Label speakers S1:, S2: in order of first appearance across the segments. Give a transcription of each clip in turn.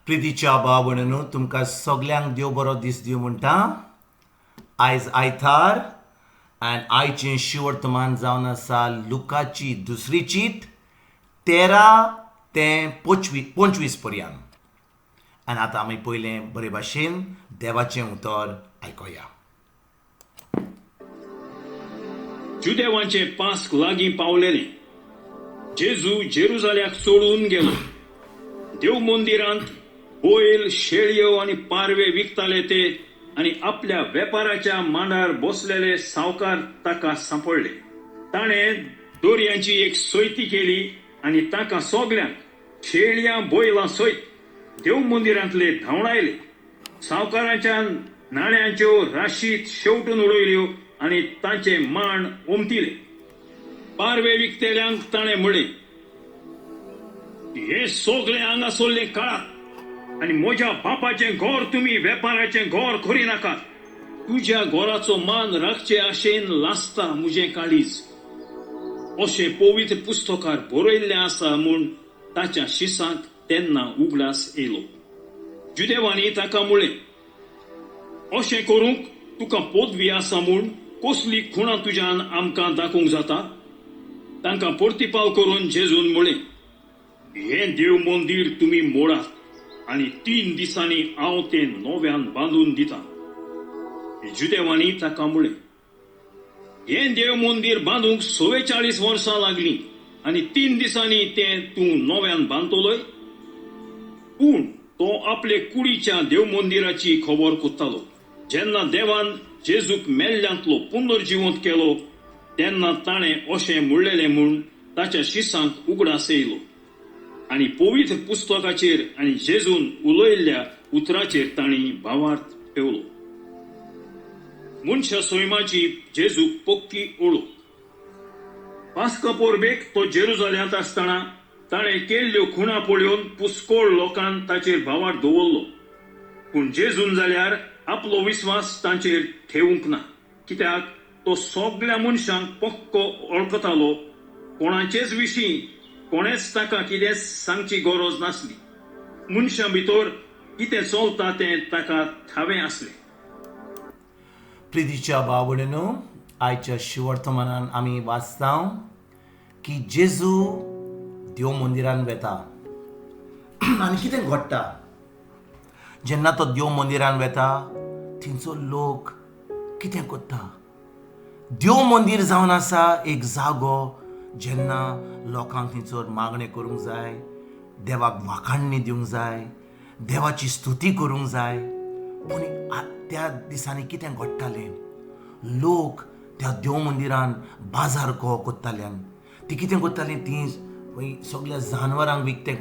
S1: प्रितीच्या भावणेनो तुमकां सगल्यांक देव बरो दीस दिवं म्हणटा. आयज आयतार आनी आयचें शिवर्तमान जावन आसा लुकाची दुसरी चीट 13 ते 25 पर्यंत. आनी आतां आमी पयलें बरे भाशेन देवाचें उतर आयकोया.
S2: जुदेवांचे पास्क लागीं पावलेले. जेजू जेरुजाल्याक सोडून गेलो. देव मंदिरांत बैल, शेळयो आनी पारवे विकताले ते आनी आपल्या वेपाराच्या मांडार बसलेले सावकार ताका सांपडले. ताणें दोरयांची एक सोयती केली आनी ताका सगल्यांक शेळयां बैलां सयत देव मंदिरांतले धांवडायले. सावकाराच्या नाण्यांच्यो राशीत शेवटून उडयल्यो आनी तांचे मांड उमथिले. पारवे विकतेल्यांक ताणें म्हळें, हे सगळे हांगासरले काळात आनी म्हज्या बापाचें घर तुमी वेपाराचें घर करी नाकात. तुज्या घराचो मान राखचे आशेन लासता म्हजें काळीज. अशें पवित्र पुस्तकार बरयल्लें आसा म्हूण ताच्या शिसांक तेन्ना उगडास येयलो. जुदेवांनी ताका म्हळें, अशें करूंक तुका पदवी आसा म्हूण कसली खुणां तुज्यान आमकां दाखोवंक जाता? तांकां परतिपाव करून जेजून म्हळें, हें देव मंदीर तुमी मोडात आनी 3 दिसांनी हांव तें नव्यान बांदून दितां. जुदेवांनी ताका म्हळें, हें देव मंदीर बांदूंक 44 वर्सां लागलीं आनी 3 दिसांनी तें तूं नव्यान बांदतलोय? पूण तो आपले कुडीच्या देव मंदिराची खबर कोत्तालो. जेन्ना देवान जेजूक मेल्ल्यांतलो पुनर्जिवंत केलो तेन्ना ताणें अशें म्हणलेलें म्हूण ताच्या शिसांक उगडास येयलो. आनी पवित्र पुस्तकाचेर आनी जेजून उलयल्ल्या उतराचेर तांणी भावार्थ ठेवलो. मनशा सैमाची जेजूक पक्की ओळख. पास्का परबेक तो जेरुजाल्यांत आसतना ताणें केल्ल्यो खुणा पळोवन पुस्कोळ लोकांन ताचेर भावार्थ दवरलो. पूण जेजून जाल्यार आपलो विस्वास तांचेर ठेवूंक ना, कित्याक तो सगळ्या मनशांक पक्को वळखतालो. कोणाचेच विशीं कोणेच ताका कितें सांगची गरज नासली. मनशां भितर कितें चलता तें ताका ठावें आसलें.
S1: प्रितीच्या भावणेनो आयच्या शिवर्तमानान आमी वाचता की जेजू देव मंदिरान वेता आनी कितें घडटा. जेन्ना तो देव मंदिरान वेता थंयचो लोक कितें करता. देव मंदीर जावन आसा एक जागो जेन्ना लोकांक थंयसर मागणें करूंक जाय, देवाक वाखाणणी दिवंक जाय, देवाची स्तुती करूंक जाय. पूण त्या दिसांनी कितें घडटालें, लोक त्या देव मंदिरान बाजार कहो कोत्ताल्यान ती कितें करतालीं, ती सगळ्या जानवरांक विकतें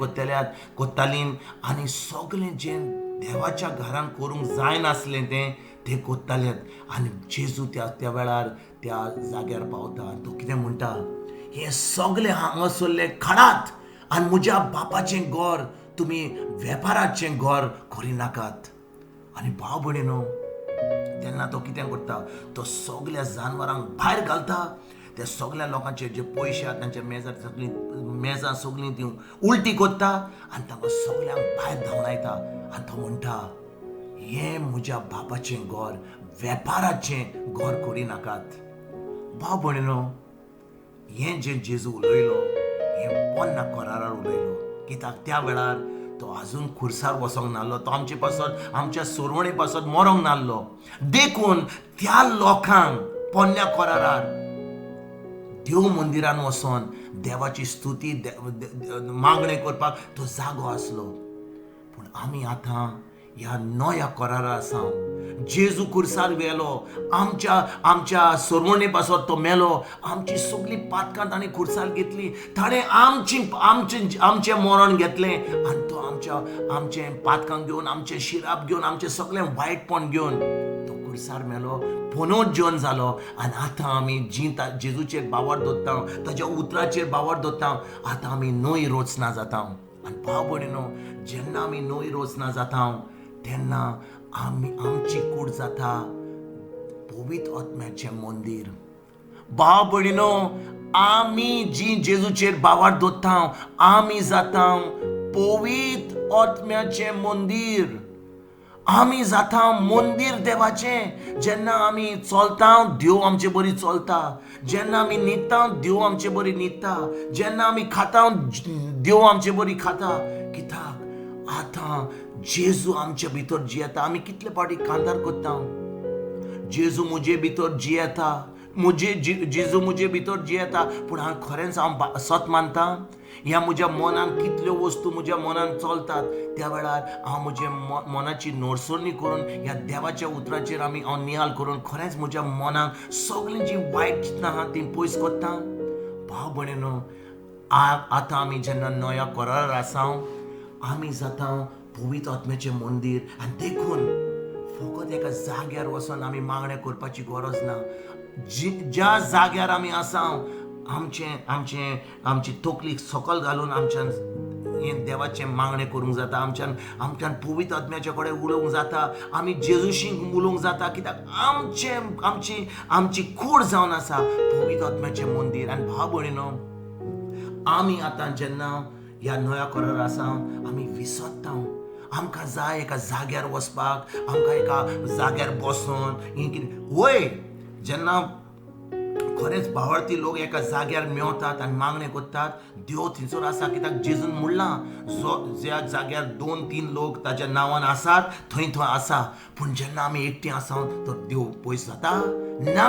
S1: कोत्तालीं आनी सगळें जें देवाच्या घरांत करूंक जाय नासलें तें कोत्तालें. आनी जेजू त्या वेळार त्या जाग्यार पावता आनी तो कितें म्हणटा, हे सगळे हांगासरले काडात आनी म्हज्या बापाचें घर तुमी वेपाराचें घर करी नाकात. आनी भाव भयणीनो तेन्ना तो कितें करता, तो सगळ्या जानवरांक भायर घालता. त्या सगळ्या लोकांचे जे पयशे आसा तांच्या मेजां सगळीं ती उलटी कोत्ता आनी तांकां सगळ्यांक भायर धांवडायता. आनी तो म्हणटा, हें म्हज्या बापाचें घर वेपाराचें घर करी नाकात. भाव भयणीनो हें जें जेजू उलयलो हें पोन्ना करारार उलयलो. कित्याक त्या वेळार तो आजून खुर्सार वसोंक नासलो, तो आमच्या सोरवणे पासत मरोंक नासलो. देखून त्या लोकांक पोन्न्या करारार देव मंदिरान वचोन देवाची स्तुती मागणें करपाक तो जागो आसलो. पूण आमी आतां ह्या नव्या करारार आसा. जेजू खुर्सार गेलो, आमच्या सोरवणे पासत तो मेलो, आमची सगळी पातकां ताणें खुर्सार घेतली, ताणें आमचें मरण घेतलें आनी तो आमचें पातकां घेवन, आमचें शिराप घेवन, आमचें सगळें वायटपण घेवन तो खुर्सार मेलो, पुनर्जीवन जालो. आनी आतां आमी जी जेजूचेर बावर दवरता, ताच्या उतराचेर बावर दवरता, आतां आमी नवी रचना जाता. आनी भाव भयणीनो जेन्ना आमी नवी रचना जाता तेन्ना आमची कूड जाता पवित्र आत्म्याचें मंदीर. भाव भयणीनो आमी जी जेजूचेर बावर दवरता आमी जाता पवित्र आत्म्याचे मंदिर. आमी जाता मंदिर देवाचें. जेन्ना आमी चलता देव आमचे बरी चलता. जेन्ना आमी न्हिदता देव आमचे बरी न्हिदता. जेन्ना आमी खाता देव आमचे बरी खाता. कित्याक आतां जेजू आमच्या भितर जियेता. आमी कितले फावटी कांतार करता, जेजू मुजे भितर जियेता, जेजू मुजे भितर जियेता. पूण हांव खरेंच हांव सत मानता, ह्या म्हज्या मनान कितल्यो वस्तू म्हज्या मनान चलतात त्या वेळार हांव म्हज्या मनाची नोडसोडणी करून ह्या देवाच्या उतराचेर हांव नियाल करून खरेंच म्हज्या मनाक सगळीं जी वायट चिंतनां आहा ती पयस करता. भाव भयणीनो, आतां आमी जेन्ना नव्या करारार आसा, आमी जाता पवित्र आत्म्याचें मंदीर. आनी देखून फकत एका जाग्यार वचून आमी मागणें करपाची गरज ना. ज्या जाग्यार आमी आसा, आमची तकली सकल घालून आमच्यान देवाचें मागणें करूंक जाता. आमच्यान पवित्र आत्म्याचे कडेन उलोवंक जाता. आमी जेजूशी उलोवंक जाता. कित्याक आमची कूड जावन आसा पवित्र आत्म्याचें मंदीर. आनी भाव भयणीनो, आमी आतां जेन्ना ह्या नव्या करार आसा, आमी विसरता. आमकां जाय एका जाग्यार वचपाक, आमकां एका जाग्यार बसून हें कितें वय. जेन्ना खरेंच भावार्थी लोक एका जाग्यार मेवतात आनी मागणें करतात, देव थंयसर आसा. कित्याक जेजून म्हणलां, ज्या जाग्यार 2-3 लोक ताच्या नांवान आसात थंय आसा. पूण जेन्ना आमी एकटी आसा तर देव पयस जाता ना.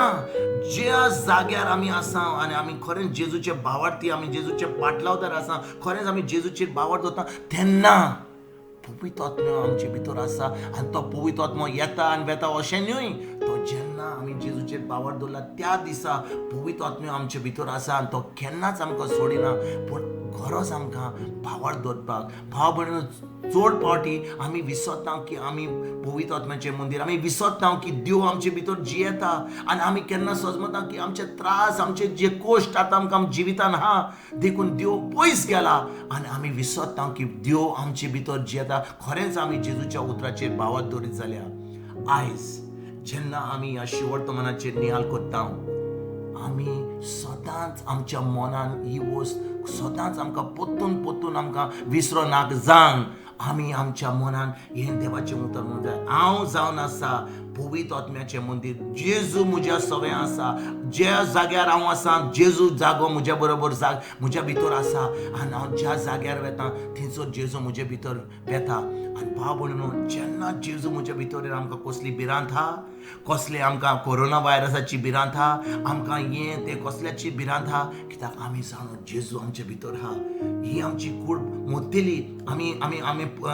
S1: ज्या जाग्यार आमी आसा आनी आमी खरेंच जेजूचे भावार्थी, आमी जेजूचे पाटलावदार आसा, खरेंच आमी जेजूचेर बावर दवरता, तेन्ना पवित्र आत्मा आमचे भितर आसा. आनी तो पवित्र आत्मा येता आनी वेता अशें न्हय. तो जेन्ना आमी जेजूचेर बावर दवरला त्या दिसा पवित्र आत्मा आमचे भितर आसा आनी तो केन्नाच आमकां सोडिना. पूण गरज आमकां बावर दवरपाक. भाव भयणीनो, चड फावटी आमी विसरता की आमी पवित्र आत्म्याचें मंदीर. आमी विसरता की देव आमचे भितर जियेता. आनी आमी केन्ना सजमता की आमचे त्रास, आमचे जे कोश्ट आतां आमकां जिवितान आहा देखून देव पयस गेला. आनी आमी विसरता की देव आमचे भितर जियेता. खरेंच आमी जेजूच्या उतराचेर बावर दवरीत जाल्यार आयज जेन्ना आमी ह्या शिवर्तमानाचेर नियाल करता, आमी सदांच आमच्या मनान ही वस्त सदांच आमकां पोत्तून आमकां विसरनाक जांग आमी आमच्या मनान हें देवाचें उतर म्हणूंक जाय. हांव जावन आसा पवित्र आत्म्याचें मंदीर. जेजू म्हज्या सगळें आसा. ज्या जाग्यार हांव आसा जेजू जागो म्हज्या बरोबर म्हज्या भितर आसा. आनी हांव ज्या जाग्यार वेता थंयसर जेजू म्हजे भितर वेता. आनी भाव भयणीनो, जेन्ना जेजू म्हज्या भितर आमकां कसली भिरांत आहा, कसले आमकां कोरोना वायरसाची भिरांत आहा, आमकां हें तें कसल्याची भिरांत आहा, कित्याक आमी जाणो जेजू आमचे भितर आहा. ही आमची कूड मोडटली. आमी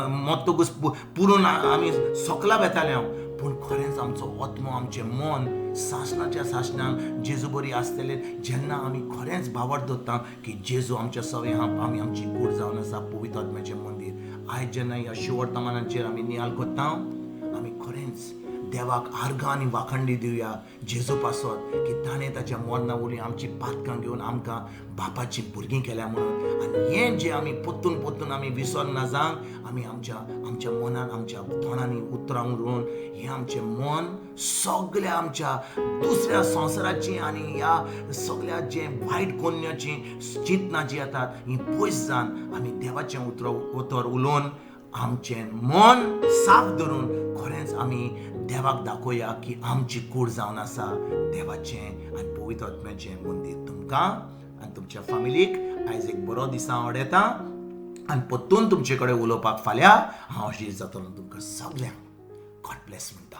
S1: मोडतकूच पुरून आमी सकला वेताले. पूण खरेंच आमचो आत्मो, आमचें मन सासणान जेजू बरी आसतले. जेन्ना आमी खरेंच बावर दवरता की जेजू आमच्या सवय आहा, आमी आमची कूड जावन आसा पवित्र आत्म्याचें मंदीर. आयज जेन्ना ह्या शिवर्तमानाचेर आमी नियाल करता, आमी खरेंच देवाक आर्गां आनी वाखणली दिवया जेजू पासत की ताणें ताच्या मरणा वयली आमची पातकां घेवन आमकां बापाची भुरगीं केल्या म्हणून. आनी हें जें आमी पोत्तून आमी विसरना जावंक आमी आमच्या मनान, आमच्या तोंडांनी उतरां उरून हें आमचें मन सगळ्या आमच्या दुसऱ्या संवसाराची आनी ह्या सगळ्या जे वायट कोन्याची चिंतनां जीं येतात हीं पयस जावन आमी देवाचें उतर उलोवन आमचें मन साफ धरून खरेंच आमी देवाक दाखोवया की आमची कूड जावन आसा देवाचें आनी पवित्र आत्म्याचें मंदीर. तुमकां आनी तुमच्या फॅमिलीक आयज एक बरो दीस हांव येता आनी परतून तुमचे कडेन उलोवपाक फाल्यां हांव हजर जातलो. तुमकां सगळ्यांक गॉड ब्लेस म्हणटा.